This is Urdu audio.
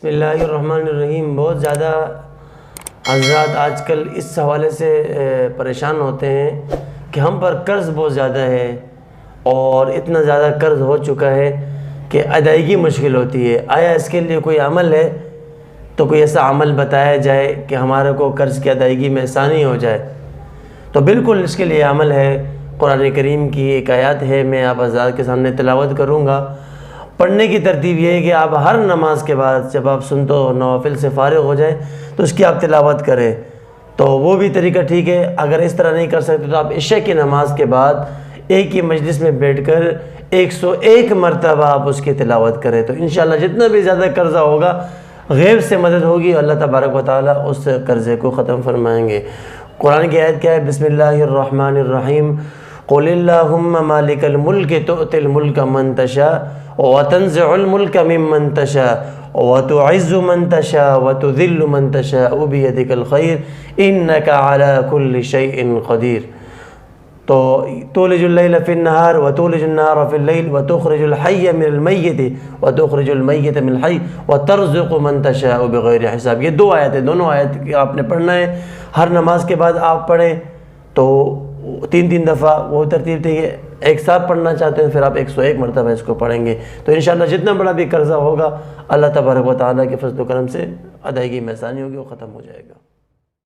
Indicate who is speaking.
Speaker 1: بسم اللہ الرحمن الرحیم۔ بہت زیادہ حضرات آج کل اس حوالے سے پریشان ہوتے ہیں کہ ہم پر قرض بہت زیادہ ہے اور اتنا زیادہ قرض ہو چکا ہے کہ ادائیگی مشکل ہوتی ہے۔ آیا اس کے لیے کوئی عمل ہے؟ تو کوئی ایسا عمل بتایا جائے کہ ہمارے کو قرض کی ادائیگی میں آسانی ہو جائے۔ تو بالکل اس کے لیے عمل ہے۔ قرآن کریم کی ایک آیات ہے، میں آپ حضرات کے سامنے تلاوت کروں گا۔ پڑھنے کی ترتیب یہ ہے کہ آپ ہر نماز کے بعد جب آپ سنتو نوافل سے فارغ ہو جائیں تو اس کی آپ تلاوت کریں، تو وہ بھی طریقہ ٹھیک ہے۔ اگر اس طرح نہیں کر سکتے تو آپ عشاء کی نماز کے بعد ایک ہی مجلس میں بیٹھ کر 101 مرتبہ آپ اس کی تلاوت کریں، تو انشاءاللہ جتنا بھی زیادہ قرضہ ہوگا غیب سے مدد ہوگی، اللہ تبارک و تعالیٰ اس قرضے کو ختم فرمائیں گے۔ قرآن کی آیت کیا ہے؟ بسم اللہ الرحمن الرحیم۔ قل اللہم مالک الملک تؤتی الملک من تشاء وتنزع الملک ممن تشاء وتعز من تشاء وتذل من تشاء بیدک الخیر انک علی کل شیء قدیر۔ تو تولج اللیل فی النہار وتولج النہار فی اللیل وتخرج الحی من المیت وتخرج المیت من الحی وترزق من تشاء بغیر حساب۔ یہ دو آیت ہیں، دونوں آیت آپ نے پڑھنا ہے۔ ہر نماز کے بعد آپ پڑھیں تو 3 دفعہ، وہ ترتیب تھی کہ ایک ساتھ پڑھنا چاہتے ہیں پھر آپ 101 مرتبہ اس کو پڑھیں گے، تو انشاءاللہ جتنا بڑا بھی قرضہ ہوگا اللہ تبارک و تعالیٰ کے فضل و کرم سے ادائیگی میں آسانی ہوگی، وہ ختم ہو جائے گا۔